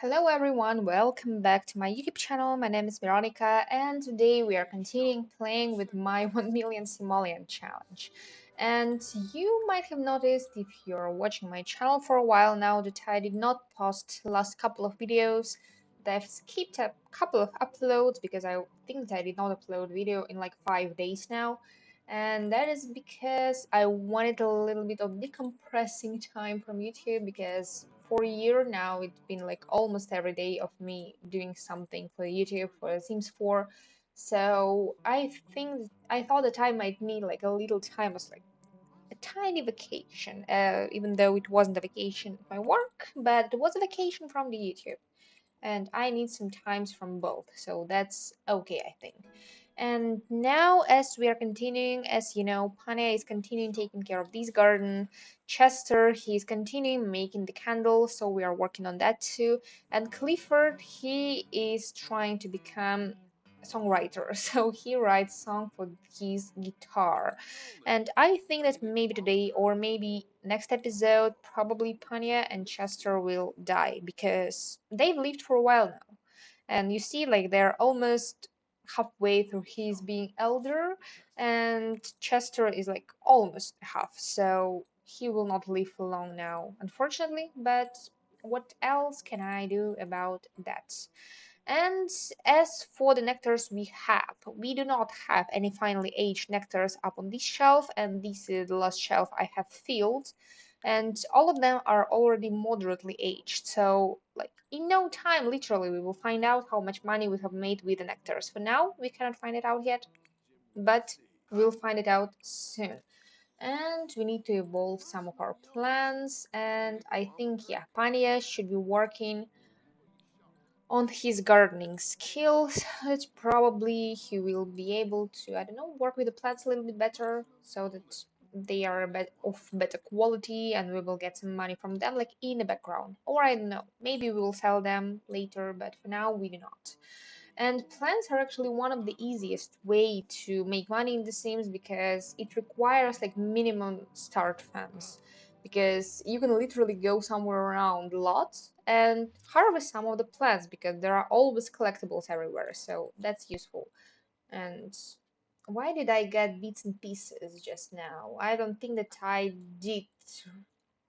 Hello everyone, welcome back to my YouTube channel. My name is Veronica and today we are continuing playing with my 1 million simoleon challenge. And you might have noticed if you're watching my channel for a while now that I did not post the last couple of videos, that I've skipped a couple of uploads because I think that I did not upload video in like 5 days now. And that is because I wanted a little bit of decompressing time from YouTube because for a year now it's been like almost every day of me doing something for YouTube for The Sims 4. So I thought that I might need like a little time as like a tiny vacation, even though it wasn't a vacation of my work, but it was a vacation from the YouTube and I need some times from both, so that's okay, I think. And now, as we are continuing, as you know, Pane is continuing taking care of this garden. Chester, he's continuing making the candles, so we are working on that too. And Clifford, he is trying to become a songwriter, so he writes song for his guitar. And I think that maybe today or maybe next episode, probably Panya and Chester will die because they've lived for a while now. And you see, like, they're almost halfway through his being elder, and Chester is like almost half, so he will not live for long now, unfortunately. But what else can I do about that? And as for the nectars we do not have any finely aged nectars up on this shelf, and this is the last shelf I have filled. And all of them are already moderately aged. So, like, in no time, literally, we will find out how much money we have made with the nectars. For now, we cannot find it out yet, but we'll find it out soon. And we need to evolve some of our plants. And I think, yeah, Pania should be working on his gardening skills. It's probably he will be able to, I don't know, work with the plants a little bit better so that they are a bit of better quality and we will get some money from them, like in the background. Or I don't know, maybe we will sell them later, but for now we do not. And plants are actually one of the easiest way to make money in The Sims because it requires like minimum start funds. Because you can literally go somewhere around a lot and harvest some of the plants because there are always collectibles everywhere. So that's useful. And why did I get bits and pieces just now? I don't think that I did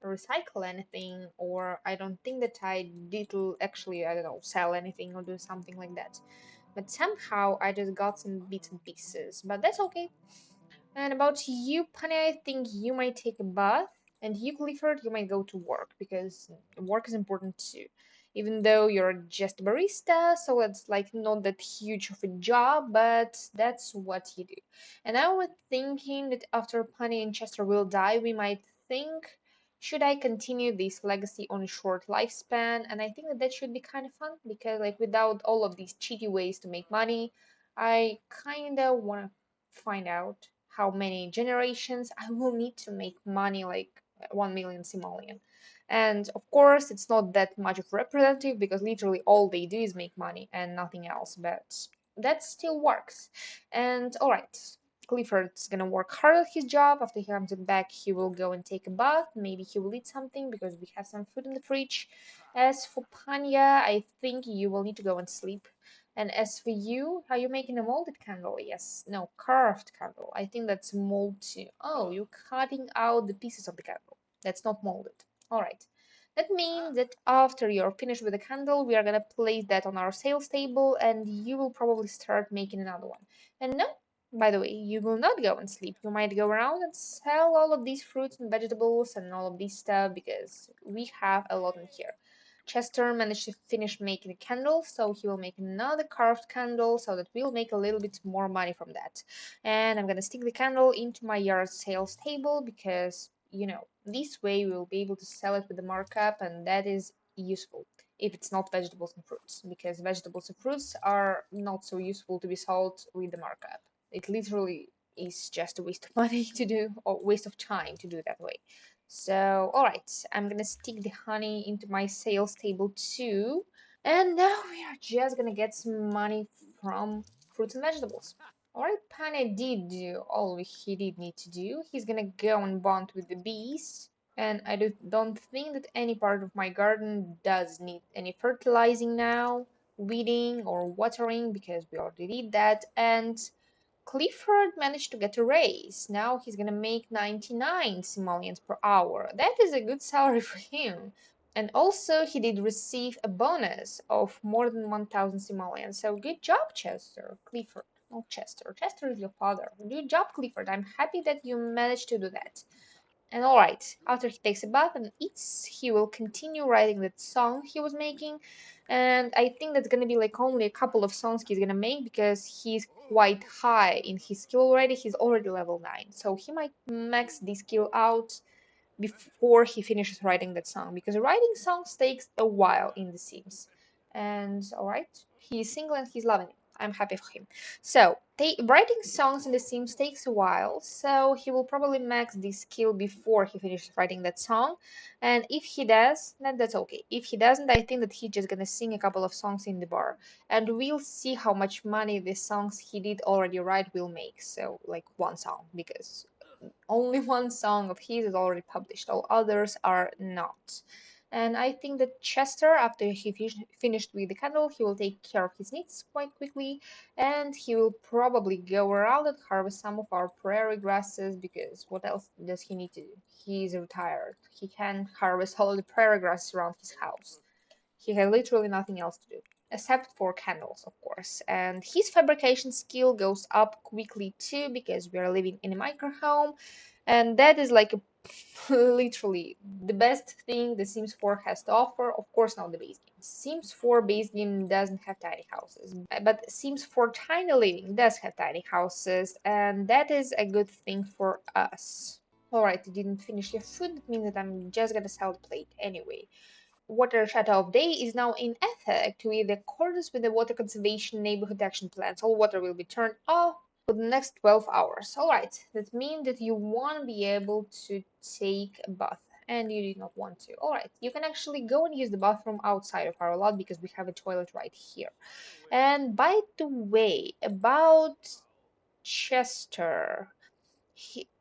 recycle anything, or I don't think that I did actually, I don't know, sell anything or do something like that. But somehow I just got some bits and pieces, but that's okay. And about you, Penny, I think you might take a bath, and you, Clifford, you might go to work because work is important too. Even though you're just a barista, so it's like not that huge of a job, but that's what you do. And I was thinking that after Penny and Chester will die, we might think, should I continue this legacy on a short lifespan? And I think that that should be kind of fun because, like, without all of these cheaty ways to make money, I kind of want to find out how many generations I will need to make money like 1 million simoleon. And of course, it's not that much of representative because literally all they do is make money and nothing else, but that still works. And all right, Clifford's gonna work hard at his job. After he comes back, he will go and take a bath. Maybe he will eat something because we have some food in the fridge. As for Panya, I think you will need to go and sleep. And as for you, are you making a molded candle? Yes. No, carved candle. I think that's mold too. Oh, you're cutting out the pieces of the candle. That's not molded. All right. That means that after you're finished with the candle, we are gonna place that on our sales table and you will probably start making another one. And no, by the way, you will not go and sleep. You might go around and sell all of these fruits and vegetables and all of this stuff because we have a lot in here. Chester managed to finish making a candle, so he will make another carved candle so that we'll make a little bit more money from that. And I'm gonna stick the candle into my yard sales table because, you know, this way we'll be able to sell it with the markup, and that is useful if it's not vegetables and fruits, because vegetables and fruits are not so useful to be sold with the markup. It literally is just a waste of money to do, or waste of time to do it that way. So, alright, I'm gonna stick the honey into my sales table too. And now we are just gonna get some money from fruits and vegetables. Alright, Pane did do all he did need to do. He's gonna go and bond with the bees. And don't think that any part of my garden does need any fertilizing now, weeding or watering, because we already did that. And Clifford managed to get a raise. Now he's gonna make 99 simoleons per hour. That is a good salary for him. And also, he did receive a bonus of more than 1,000 simoleons. So good job, Clifford. Not Chester. Chester is your father. Good job, Clifford. I'm happy that you managed to do that. And alright, after he takes a bath and eats, he will continue writing that song he was making. And I think that's gonna be like only a couple of songs he's gonna make because he's quite high in his skill already. He's already level 9. So he might max this skill out before he finishes writing that song because writing songs takes a while in The Sims. And alright, he's single and he's loving it. I'm happy for him. So, writing songs in The Sims takes a while, so he will probably max this skill before he finishes writing that song. And if he does, then that's okay. If he doesn't, I think that he's just gonna sing a couple of songs in the bar. And we'll see how much money the songs he did already write will make. So, like one song, because only one song of his is already published, all others are not. And I think that Chester, after he finished with the candle, he will take care of his needs quite quickly, and he will probably go around and harvest some of our prairie grasses, because what else does he need to do? He's retired. He can harvest all the prairie grasses around his house. He had literally nothing else to do, except for candles, of course. And his fabrication skill goes up quickly too, because we are living in a micro home, and that is like a, literally the best thing the Sims 4 has to offer. Of course, not the base game. Sims 4 base game doesn't have tiny houses, but Sims 4 Tiny Living does have tiny houses, and that is a good thing for us. Alright, you didn't finish your food, that means that I'm just gonna sell the plate anyway. Water Shut-off Day is now in effect with accordance with the Water Conservation Neighborhood Action Plans. All water will be turned off for the next 12 hours. Alright, that means that you won't be able to take a bath and you did not want to. Alright, you can actually go and use the bathroom outside of our lot because we have a toilet right here. And by the way, about Chester,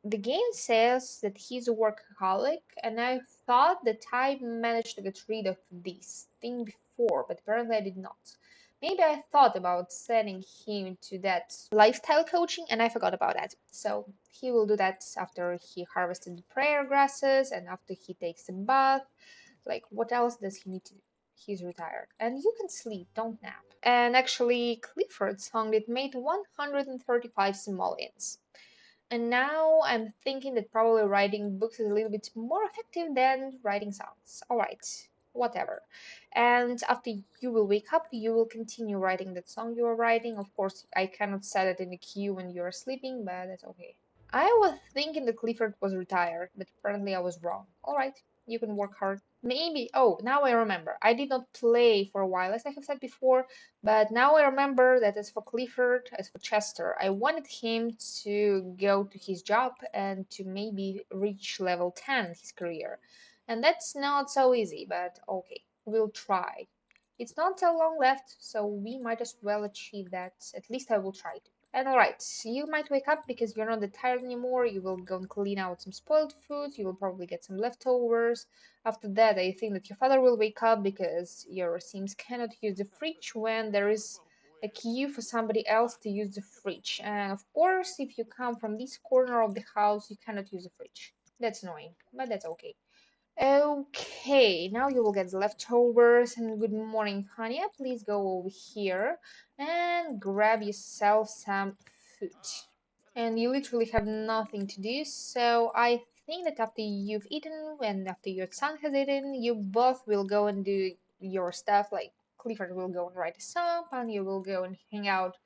the game says that he's a workaholic, and I thought that I managed to get rid of this thing before, but apparently I did not. Maybe I thought about sending him to that lifestyle coaching and I forgot about that. So he will do that after he harvested the prayer grasses and after he takes a bath. Like, what else does he need to do? He's retired. And you can sleep, don't nap. And actually, Clifford's song it made 135 simoleons. And now I'm thinking that probably writing books is a little bit more effective than writing songs. Alright, whatever. And after you will wake up, you will continue writing that song you are writing. Of course, I cannot set it in the queue when you are sleeping, but that's okay. I was thinking that Clifford was retired, but apparently I was wrong. Alright, you can work hard. Maybe. Oh, now I remember. I did not play for a while, as I have said before, but now I remember that as for Clifford, as for Chester, I wanted him to go to his job and to maybe reach level 10 in his career. And that's not so easy, but okay, we'll try. It's not so long left, so we might as well achieve that. At least I will try to. And alright, you might wake up because you're not that tired anymore. You will go and clean out some spoiled food. You will probably get some leftovers. After that, I think that your father will wake up because your Sims cannot use the fridge when there is a queue for somebody else to use the fridge. And of course, if you come from this corner of the house, you cannot use the fridge. That's annoying, but that's okay. Okay, now you will get the leftovers. And good morning, Hania. Please go over here and grab yourself some food. And you literally have nothing to do, so I think that after you've eaten and after your son has eaten, you both will go and do your stuff. Like Clifford will go and write a song, and you will go and hang out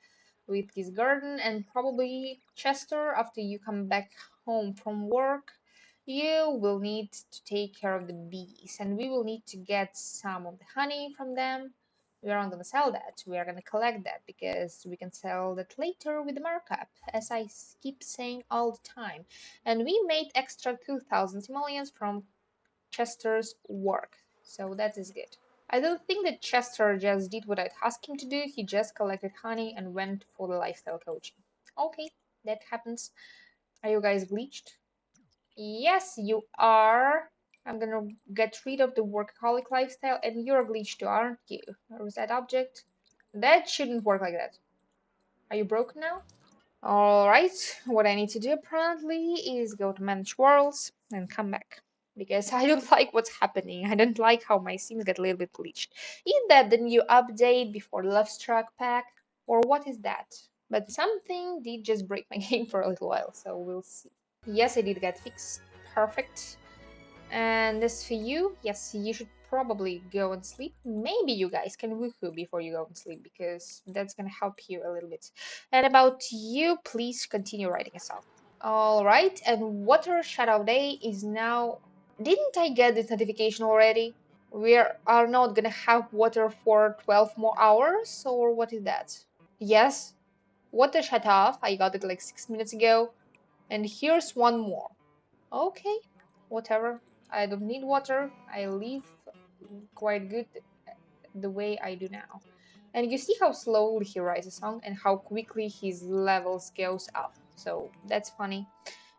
with his garden, and probably Chester, after you come back home from work, you will need to take care of the bees, and we will need to get some of the honey from them. We are not going to sell that, we are going to collect that because we can sell that later with the markup, as I keep saying all the time. And we made extra 2,000 simoleons from Chester's work, so that is good. I don't think that Chester just did what I'd asked him to do. He just collected honey and went for the lifestyle coaching. Okay, that happens. Are you guys bleached? Yes, you are. I'm gonna get rid of the workaholic lifestyle, and you're glitched too, aren't you? Reset object. That shouldn't work like that. Are you broken now? Alright, what I need to do apparently is go to manage worlds and come back. Because I don't like what's happening. I don't like how my scenes get a little bit glitched. Is that the new update before Love Struck pack? Or what is that? But something did just break my game for a little while, so we'll see. Yes, I did get fixed. Perfect. And as for you, yes, you should probably go and sleep. Maybe you guys can woohoo before you go and sleep because that's gonna help you a little bit. And about you, please continue writing a song. All right, and Water Shadow Day is now. Didn't I get this notification already? Are not gonna have water for 12 more hours, or what is that? Yes, water shut off. I got it like 6 minutes ago, and here's one more. Okay, whatever. I don't need water. I live quite good the way I do now. And you see how slowly he writes a song and how quickly his levels goes up. So that's funny.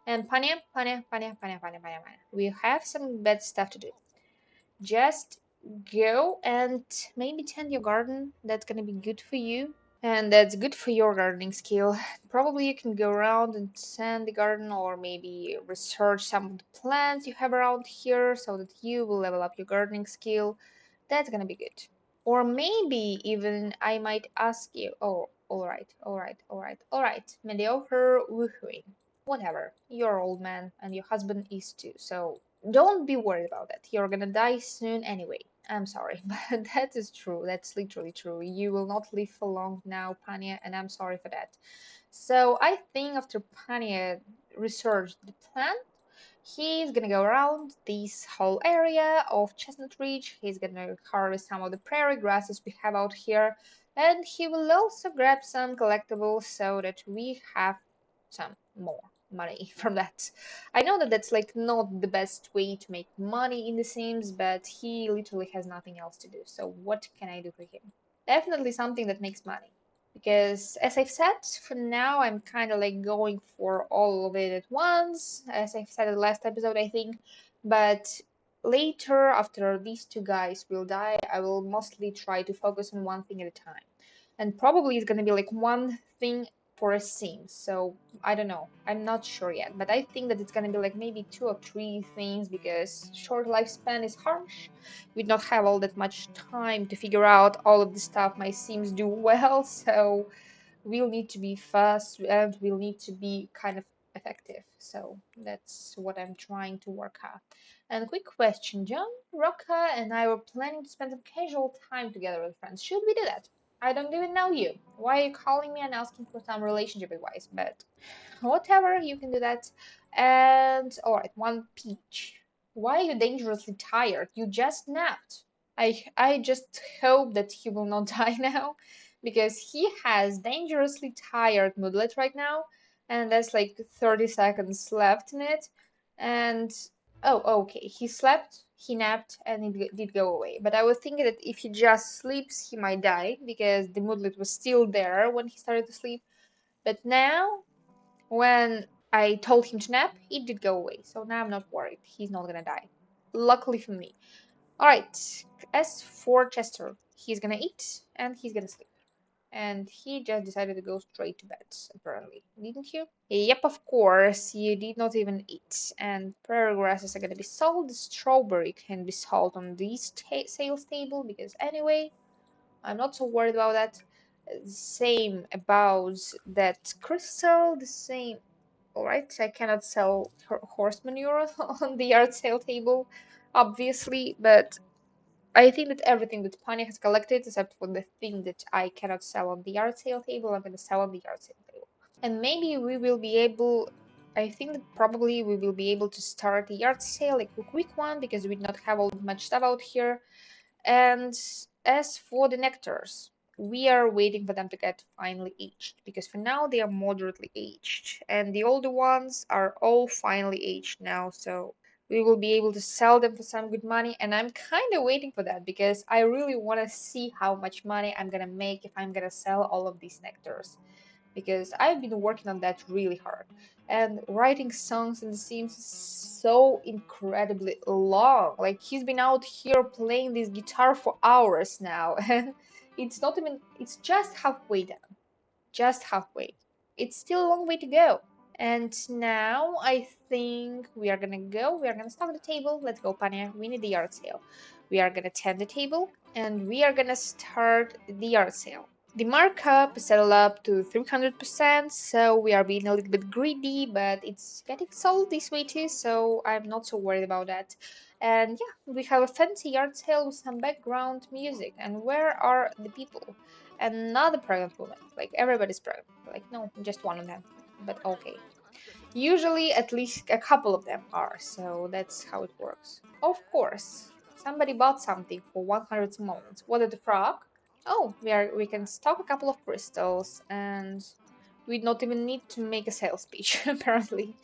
And Panya, Panya, Panya, Panya, Panya, Panya, Panya. We have some bad stuff to do. Just go and maybe tend your garden. That's gonna be good for you. And that's good for your gardening skill. Probably you can go around and tend the garden or maybe research some of the plants you have around here so that you will level up your gardening skill. That's gonna be good. Or maybe even I might ask you, oh, alright, alright, alright, alright, mediocre woohooing. Whatever, you're old man and your husband is too, so don't be worried about that. You're gonna die soon anyway. I'm sorry, but that is true. That's literally true. You will not live for long now, Pania, and I'm sorry for that. So I think after Pania researched the plan, he's gonna go around this whole area of Chestnut Ridge. He's gonna harvest some of the prairie grasses we have out here, and he will also grab some collectibles so that we have some more money from that. I know that that's like not the best way to make money in The Sims, but he literally has nothing else to do. So what can I do for him? Definitely something that makes money. Because as I've said, for now I'm kind of like going for all of it at once, as I've said in the last episode, I think. But later, after these two guys will die, I will mostly try to focus on one thing at a time. And probably it's gonna be like one thing for a scene. So I don't know. I'm not sure yet. But I think that it's gonna be like maybe two or three things because short lifespan is harsh. We don't have all that much time to figure out all of the stuff my sims do well, so we'll need to be fast and we'll need to be kind of effective. So that's what I'm trying to work out. And quick question, John, Rocca and I were planning to spend some casual time together with friends. Should we do that? I don't even know you. Why are you calling me and asking for some relationship advice? But whatever, you can do that. And alright, one peach. Why are you dangerously tired? You just napped. I just hope that he will not die now because he has dangerously tired moodlet right now and there's like 30 seconds left in it. And oh, okay, he slept, he napped, and it did go away. But I was thinking that if he just sleeps, he might die because the moodlet was still there when he started to sleep. But now when I told him to nap, it did go away. So now I'm not worried. He's not gonna die. Luckily for me. Alright, as for Chester, he's gonna eat and he's gonna sleep. And he just decided to go straight to bed, apparently. Didn't you? Yep, of course. You did not even eat. And prairie grasses are gonna be sold. The strawberry can be sold on this sales table because anyway, I'm not so worried about that. Same about that crystal. The same. Alright, I cannot sell horse manure on the yard sale table, obviously, but I think that everything that Panya has collected, except for the thing that I cannot sell on the yard sale table, I'm gonna sell on the yard sale table. And maybe we will be able, I think that probably we will be able to start a yard sale, like a quick one, because we do not have all that much stuff out here. And as for the nectars, we are waiting for them to get finally aged because for now they are moderately aged and the older ones are all finally aged now, so we will be able to sell them for some good money. And I'm kind of waiting for that because I really want to see how much money I'm gonna make if I'm gonna sell all of these nectars. because I've been working on that really hard. And writing songs in The Sims is so incredibly long. Like he's been out here playing this guitar for hours now, and it's not even, it's just halfway done. Just halfway. It's still a long way to go. And now I think we are gonna stock the table. Let's go, Pania. We need the yard sale. We are gonna tend the table and we are gonna start the yard sale. The markup is settled up to 300%, so we are being a little bit greedy, but it's getting sold this way too, so I'm not so worried about that. And yeah, we have a fancy yard sale with some background music. And where are the people? Another pregnant woman. Like everybody's pregnant. Like no, just one of them. But okay. Usually at least a couple of them are, so that's how it works. Of course, somebody bought something for 100 simoleons. Was it a frog? Oh, we can stock a couple of crystals, and we don't even need to make a sales speech apparently,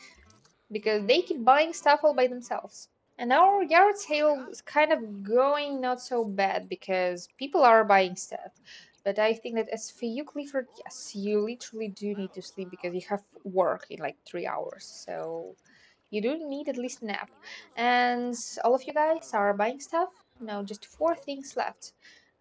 because they keep buying stuff all by themselves. And our yard sale is kind of going not so bad because people are buying stuff. But I think that as for you, Clifford, yes, you literally do need to sleep because you have work in like 3 hours. So you do need at least a nap. And all of you guys are buying stuff? No, just four things left.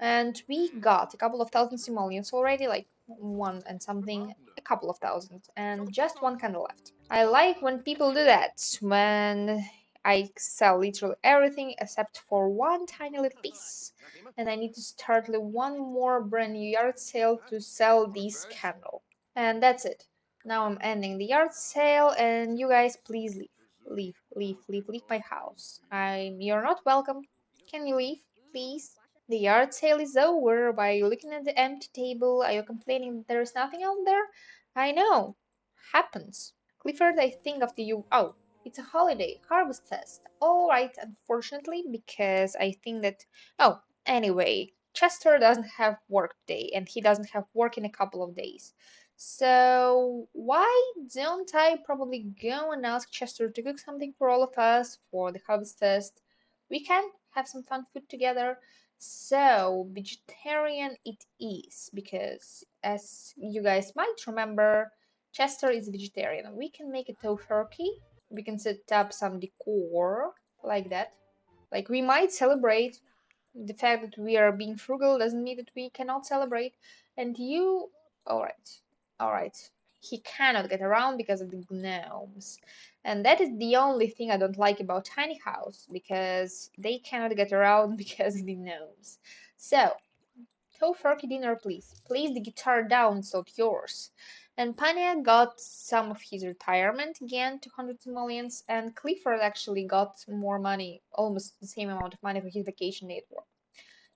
And we got a couple of thousand simoleons already, like one and something, a couple of thousand, and just one candle left. I like when people do that, when I sell literally everything except for one tiny little piece. And I need to start one more brand new yard sale to sell this candle. And that's it. Now I'm ending the yard sale, and you guys please leave. Leave my house. You're not welcome. Can you leave, please? The yard sale is over. By looking at the empty table, are you complaining that there is nothing out there? I know. Happens. Clifford, I think after you. Oh, it's a holiday, harvest fest. Alright, unfortunately, because I think that. Oh, anyway, Chester doesn't have work today, and he doesn't have work in a couple of days. So, why don't I probably go and ask Chester to cook something for all of us for the harvest fest? We can have some fun food together. So, vegetarian it is, because as you guys might remember, Chester is vegetarian. We can make a turkey. We can set up some decor like that. Like we might celebrate. The fact that we are being frugal doesn't mean that we cannot celebrate. And you, alright, alright. He cannot get around because of the gnomes. And that is the only thing I don't like about Tiny House, because they cannot get around because of the gnomes. So, Tofurkey dinner, please. Place the guitar down, it's not yours. And Pania got some of his retirement again, 200 simoleons, and Clifford actually got more money, almost the same amount of money for his vacation network.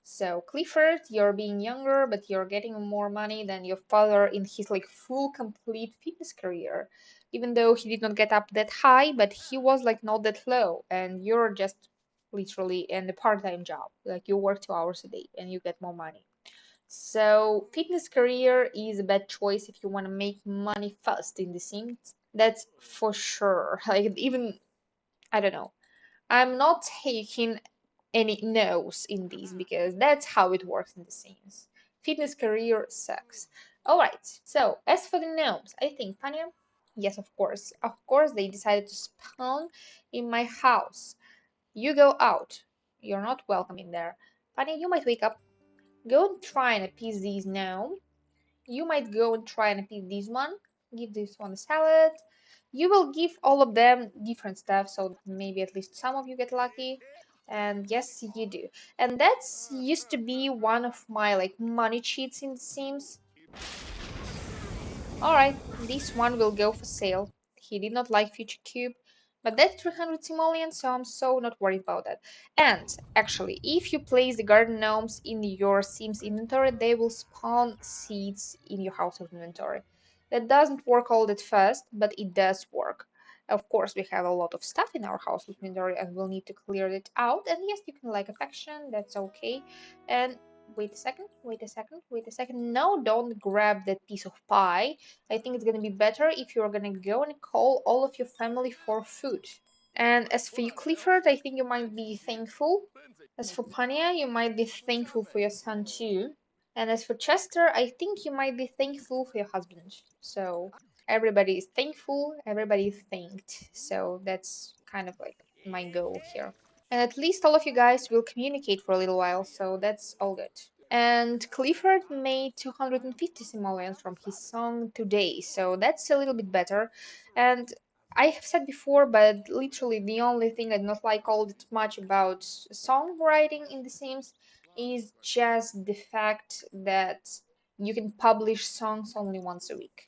So Clifford, you're being younger, but you're getting more money than your father in his like full complete fitness career. Even though he did not get up that high, but he was like not that low, and you're just literally in a part-time job. Like you work 2 hours a day and you get more money. So fitness career is a bad choice if you want to make money fast in the Sims. That's for sure. Like even I don't know. I'm not taking any no's in these because that's how it works in the Sims. Fitness career sucks. Alright, so as for the gnomes, I think Panya, yes, of course. Of course they decided to spawn in my house. You go out. You're not welcome in there. Panya, you might wake up. Go and try and appease these gnomes. You might go and try and appease this one. Give this one a salad. You will give all of them different stuff, so maybe at least some of you get lucky. And yes, you do. And that's used to be one of my like money cheats in The Sims. Alright, this one will go for sale. He did not like Future Cube, but that's 300 simoleons, so I'm so not worried about that. And actually, if you place the garden gnomes in your Sims inventory, they will spawn seeds in your household inventory. That doesn't work all that fast, but it does work. Of course, we have a lot of stuff in our household inventory and we'll need to clear it out. And yes, you can like affection, that's okay. And wait a second, wait a second, wait a second. No, don't grab that piece of pie. I think it's gonna be better if you're gonna go and call all of your family for food. And as for you, Clifford, I think you might be thankful. As for Pania, you might be thankful for your son too. And as for Chester, I think you might be thankful for your husband. So everybody is thankful, everybody is thanked. So that's kind of like my goal here. And at least all of you guys will communicate for a little while, so that's all good. And Clifford made 250 simoleons from his song today, so that's a little bit better. And I have said before, but literally the only thing I do not like all that much about songwriting in The Sims is just the fact that you can publish songs only once a week.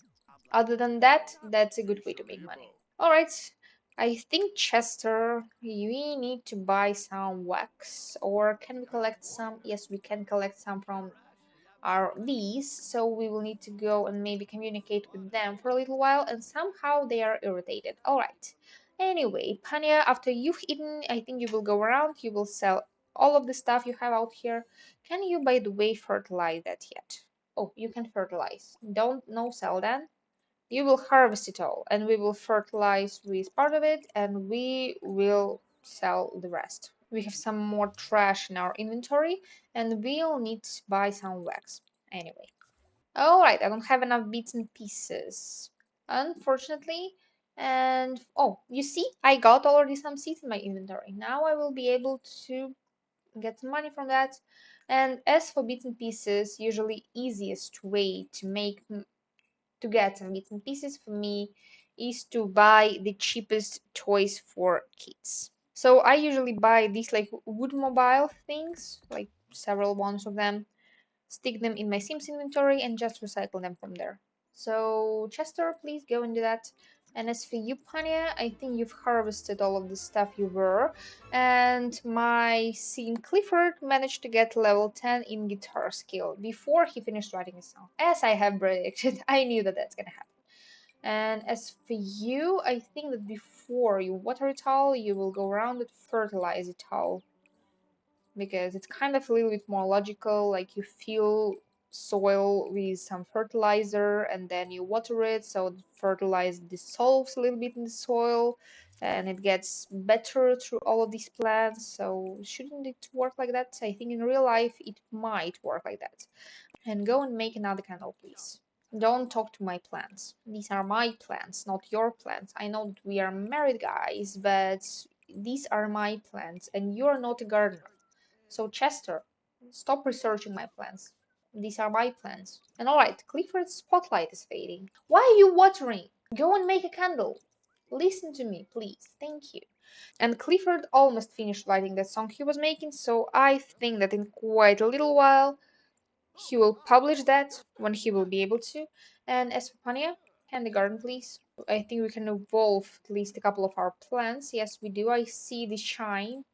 Other than that, that's a good way to make money. Alright, I think Chester, we need to buy some wax, or can we collect some? Yes, we can collect some from our bees, so we will need to go and maybe communicate with them for a little while, and somehow they are irritated. Alright. Anyway, Panya, after you've eaten, I think you will go around, you will sell all of the stuff you have out here. Can you, by the way, fertilize that yet? Oh, you can fertilize. Don't no sell then. You will harvest it all, and we will fertilize with part of it, and we will sell the rest. We have some more trash in our inventory, and we'll need to buy some wax. Anyway. Alright, I don't have enough bits and pieces, unfortunately. And oh, you see, I got already some seeds in my inventory. Now I will be able to get some money from that. And as for bits and pieces, usually easiest way to make to get some bits and pieces for me is to buy the cheapest toys for kids. So I usually buy these like wood mobile things, like several ones of them, stick them in my Sims inventory and just recycle them from there. So Chester, please go into that. And as for you, Pania, I think you've harvested all of the stuff you were. And my Sim Clifford managed to get level 10 in guitar skill before he finished writing his song. As I have predicted, I knew that that's gonna happen. And as for you, I think that before you water it all, you will go around and fertilize it all, because it's kind of a little bit more logical. Like you fill soil with some fertilizer and then you water it, so the fertilizer dissolves a little bit in the soil and it gets better through all of these plants. So shouldn't it work like that? I think in real life it might work like that. And go and make another candle, please. Don't talk to my plants. These are my plants, not your plants. I know that we are married guys, but these are my plants and you're not a gardener. So Chester, stop researching my plans. These are my plans. And alright, Clifford's spotlight is fading. Why are you watering? Go and make a candle. Listen to me, please. Thank you. And Clifford almost finished writing that song he was making, so I think that in quite a little while he will publish that when he will be able to. And as for Pania, hand the garden, please. I think we can evolve at least a couple of our plants. Yes, we do. I see the shine,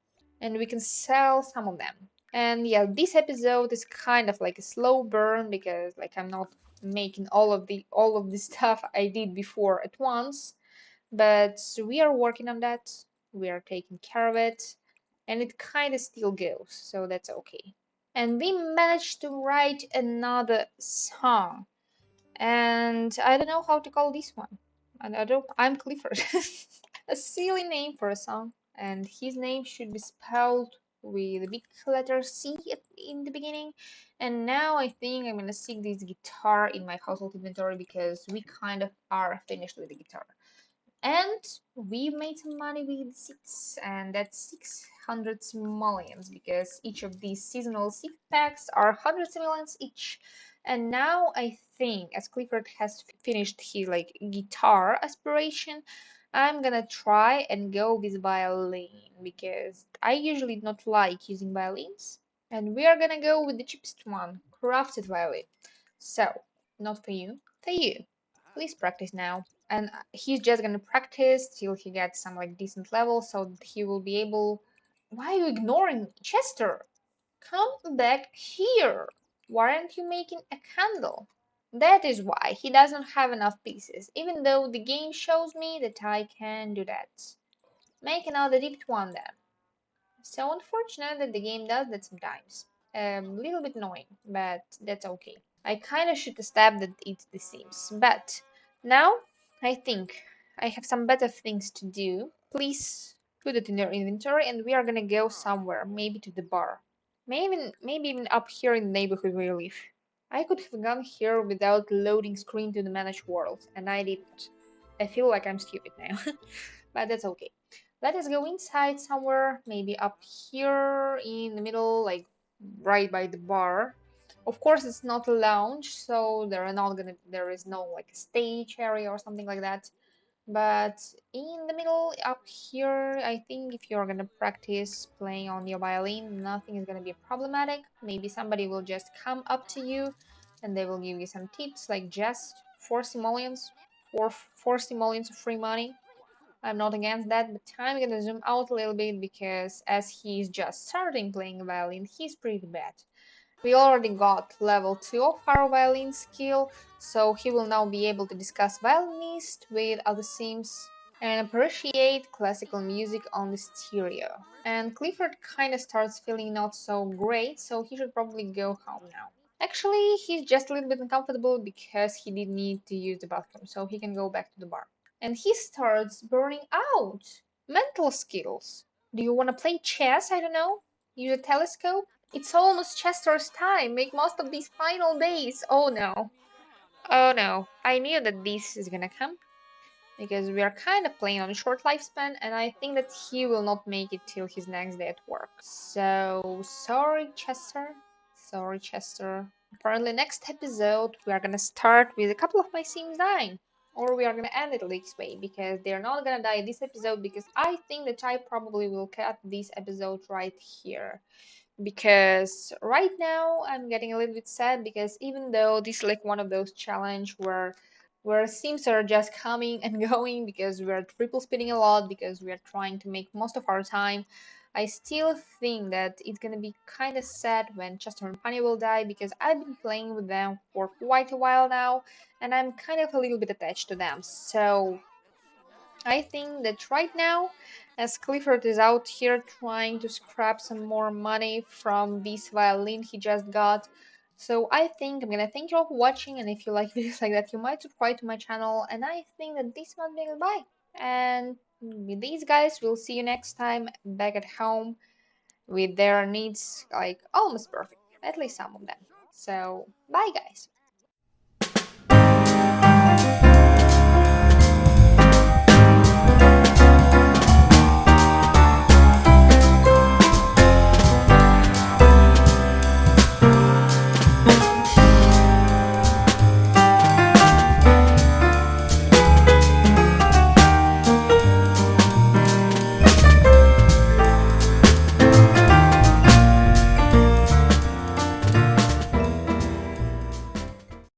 and we can sell some of them. And yeah, this episode is kind of like a slow burn because like I'm not making all of the stuff I did before at once, but we are working on that. We are taking care of it, and it kind of still goes, so that's okay. And we managed to write another song, and I don't know how to call this one. And I'm Clifford. A silly name for a song, and his name should be spelled with a big letter C in the beginning. And now I think I'm gonna stick this guitar in my household inventory because we kind of are finished with the guitar. And we made some money with seeds, and that's 600 simoleons because each of these seasonal seed packs are 100 simoleons each. And now I think, as Clifford has finished his like guitar aspiration, I'm gonna try and go with violin because I usually not like using violins. And we are gonna go with the cheapest one, crafted violin. So, not for you, for you. Please practice now. And he's just gonna practice till he gets some like decent level so that he will be able. Why are you ignoring me? Chester, come back here. Why aren't you making a candle? That is why he doesn't have enough pieces, even though the game shows me that I can do that. Make another dipped one then. So unfortunate that the game does that sometimes. A little bit annoying, but that's okay. I kinda should have stabbed at it, this seems. But now I think I have some better things to do. Please put it in your inventory and we are gonna go somewhere, maybe to the bar. Maybe even up here in the neighborhood where you live. I could have gone here without loading screen to the managed world, and I didn't. I feel like I'm stupid now, but that's okay. Let us go inside somewhere, maybe up here in the middle, like right by the bar. Of course, it's not a lounge, so there is no like stage area or something like that. But in the middle up here, I think if you're gonna practice playing on your violin, nothing is gonna be problematic. Maybe somebody will just come up to you and they will give you some tips like just four simoleons, four simoleons of free money. I'm not against that, but I'm gonna zoom out a little bit because as he's just starting playing violin, he's pretty bad. We already got level 2 of our violin skill, so he will now be able to discuss violinist with other sims and appreciate classical music on the stereo. And Clifford kinda starts feeling not so great, so he should probably go home now. Actually, he's just a little bit uncomfortable because he did need to use the bathroom, so he can go back to the bar. And he starts burning out. Mental skills. Do you want to play chess? I don't know. Use a telescope? It's almost Chester's time. Make most of these final days. Oh no. Oh no. I knew that this is gonna come because we are kind of playing on a short lifespan, and I think that he will not make it till his next day at work. So sorry, Chester. Sorry, Chester. Apparently, next episode we are gonna start with a couple of my sims dying, or we are gonna end it this way because they're not gonna die this episode. Because I think that I probably will cut this episode right here because right now I'm getting a little bit sad because even though this is like one of those challenge where sims are just coming and going because we're triple speeding a lot because we are trying to make most of our time, I still think that it's gonna be kind of sad when Chester and Fanny will die because I've been playing with them for quite a while now and I'm kind of a little bit attached to them. So I think that right now, as Clifford is out here trying to scrap some more money from this violin he just got, so I think I'm gonna thank you all for watching, and if you like videos like that, you might subscribe to my channel, and I think that this must be goodbye. And with these guys, we'll see you next time back at home with their needs like almost perfect, at least some of them. So, bye guys.